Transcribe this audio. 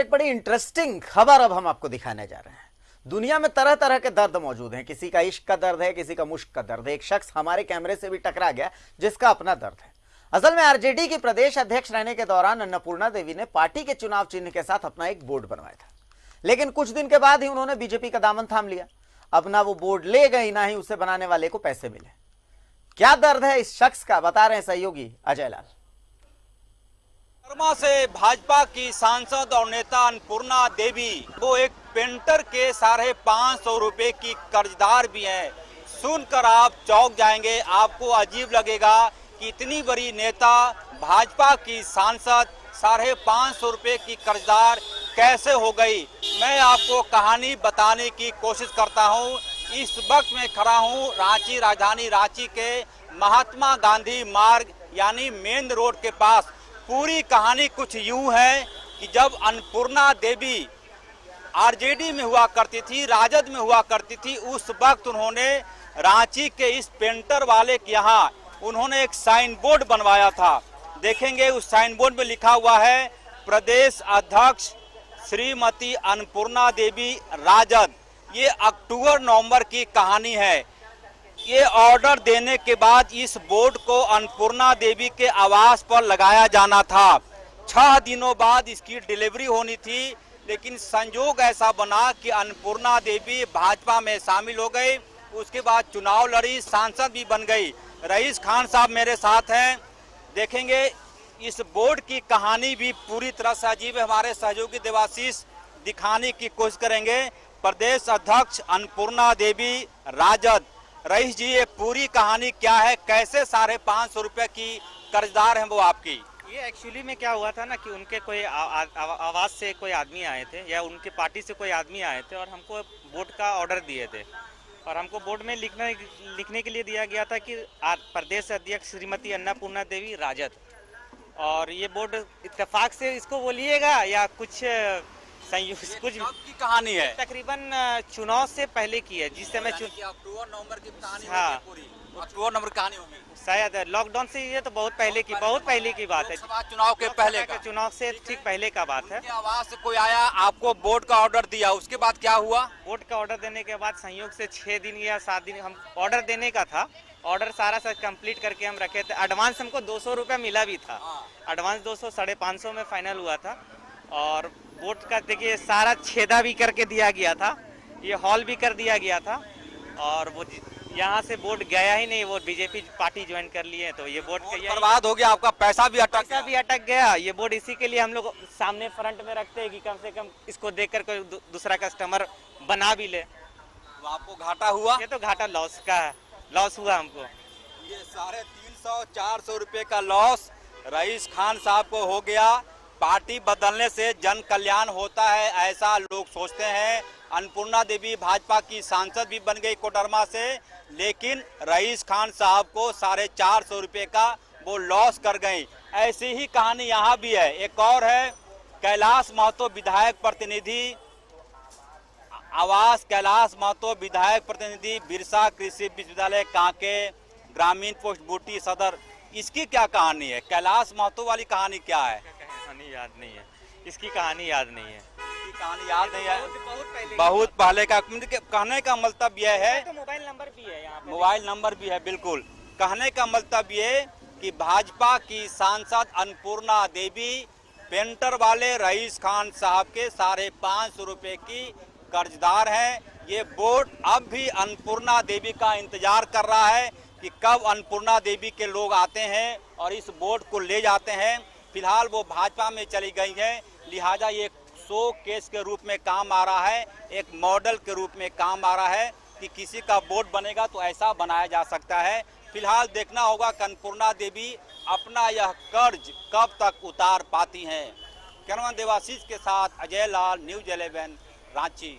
एक बड़ी इंटरेस्टिंग खबर अब हम आपको दिखाने जा रहे हैं। दुनिया में तरह तरह के दर्द मौजूद हैं। किसी का इश्क का दर्द है, किसी का मुश्क का दर्द है। एक शख्स हमारे कैमरे से भी टकरा गया जिसका अपना दर्द है। असल में आरजेडी की प्रदेश अध्यक्ष रहने के दौरान अन्नपूर्णा देवी ने पार्टी के चुनाव चिन्ह के साथ अपना एक बोर्ड बनवाया था, लेकिन कुछ दिन के बाद ही उन्होंने बीजेपी का दामन थाम लिया। अब ना वो बोर्ड ले गई, ना ही उसे बनाने वाले को पैसे मिले। क्या दर्द है इस शख्स का, बता रहे हैं सहयोगी अजय लाल। कोडरमा से भाजपा की सांसद और नेता अन्नपूर्णा देवी वो एक पेंटर के 550 रुपए की कर्जदार भी हैं। सुनकर आप चौंक जाएंगे, आपको अजीब लगेगा कि इतनी बड़ी नेता भाजपा की सांसद 550 रुपए की कर्जदार कैसे हो गई। मैं आपको कहानी बताने की कोशिश करता हूं। इस वक्त मैं खड़ा हूं रांची, राजधानी रांची के महात्मा गांधी मार्ग यानी मेन रोड के पास। पूरी कहानी कुछ यूं है कि जब अन्नपूर्णा देवी आरजेडी में हुआ करती थी, राजद में हुआ करती थी, उस वक्त उन्होंने रांची के इस पेंटर वाले के यहाँ उन्होंने एक साइन बोर्ड बनवाया था। देखेंगे उस साइन बोर्ड में लिखा हुआ है प्रदेश अध्यक्ष श्रीमती अन्नपूर्णा देवी राजद। ये अक्टूबर-नवंबर की कहानी है। ये ऑर्डर देने के बाद इस बोर्ड को अन्नपूर्णा देवी के आवास पर लगाया जाना था। 6 दिनों बाद इसकी डिलीवरी होनी थी, लेकिन संजोग ऐसा बना कि अन्नपूर्णा देवी भाजपा में शामिल हो गई। उसके बाद चुनाव लड़ी, सांसद भी बन गई। रईस खान साहब मेरे साथ हैं। देखेंगे इस बोर्ड की कहानी भी पूरी तरह से अजीब है। हमारे सहयोगी देवाशीष दिखाने की कोशिश करेंगे। प्रदेश अध्यक्ष अन्नपूर्णा देवी राजद। रईस जी, ये पूरी कहानी क्या है, कैसे 550 रुपए की कर्जदार हैं वो आपकी? ये एक्चुअली में क्या हुआ था ना कि उनके कोई आवास से कोई आदमी आए थे या उनके पार्टी से कोई आदमी आए थे और हमको बोर्ड का ऑर्डर दिए थे। और हमको बोर्ड में लिखने के लिए दिया गया था कि प्रदेश अध्यक्ष श्रीमती अन्नपूर्णा देवी राजद। और ये बोर्ड इत्तेफाक से इसको बोलिएगा या कुछ कुछ की कहानी है, तकरीबन चुनाव से पहले की है, जिस समय अक्टूबर-नवंबर की कहानी है। हाँ, पूरी अक्टूबर-नवंबर कहानी होगी शायद। लॉकडाउन से ये तो बहुत पहले की बात है। चुनाव के पहले का, चुनाव से ठीक पहले का बात है। आवाज से कोई आया, आपको बोर्ड का ऑर्डर दिया, उसके बाद क्या हुआ? बोर्ड का ऑर्डर देने के बाद संयोग से 6 दिन या 7 दिन हम ऑर्डर देने का था। ऑर्डर सारा कंप्लीट करके हम रखे थे। एडवांस हमको 200 रुपया मिला भी था। एडवांस 200, 550 में फाइनल हुआ था। और बोर्ड का देखिए सारा छेदा भी करके दिया गया था, ये हॉल भी कर दिया गया था। और वो यहाँ से बोर्ड गया ही नहीं, वो बीजेपी पार्टी ज्वाइन कर लिए, तो ये बोर्ड बर्बाद हो गया, आपका पैसा भी अटक गया। ये बोर्ड इसी के लिए हम लोग सामने फ्रंट में रखते हैं कि कम से कम इसको देखकर कोई दूसरा कस्टमर बना भी ले। तो आपको घाटा हुआ? ये तो घाटा लॉस हुआ हमको। ये 350-400 रुपए का लॉस रईस खान साहब को हो गया। पार्टी बदलने से जन कल्याण होता है, ऐसा लोग सोचते हैं। अन्नपूर्णा देवी भाजपा की सांसद भी बन गई कोडरमा से, लेकिन रईस खान साहब को 450 रुपए का वो लॉस कर गई। ऐसी ही कहानी यहाँ भी है। एक और है, कैलाश महतो विधायक प्रतिनिधि आवास, कैलाश महतो विधायक प्रतिनिधि बिरसा कृषि विश्वविद्यालय कांके, ग्रामीण पोस्ट बूटी सदर। इसकी क्या कहानी है? कैलाश महतो वाली कहानी क्या है? याद नहीं है, इसकी कहानी याद नहीं है। बहुत पहले का। कहने का मतलब यह है, तो मोबाइल नंबर भी है यहाँ पे। मोबाइल नंबर भी है, बिल्कुल। कहने का मतलब ये कि भाजपा की सांसद अन्नपूर्णा देवी पेंटर वाले रईस खान साहब के 550 रुपए की कर्जदार हैं। ये बोर्ड अब भी अन्नपूर्णा देवी का इंतजार कर रहा है कि कब अन्नपूर्णा देवी के लोग आते हैं और इस बोर्ड को ले जाते हैं। फिलहाल वो भाजपा में चली गई है, लिहाजा ये शो केस के रूप में काम आ रहा है, एक मॉडल के रूप में काम आ रहा है कि किसी का बोर्ड बनेगा तो ऐसा बनाया जा सकता है। फिलहाल देखना होगा कि अन्नपूर्णा देवी अपना यह कर्ज कब तक उतार पाती हैं। कैमरामैन देवाशीष के साथ अजय लाल, न्यूज़ 11 रांची।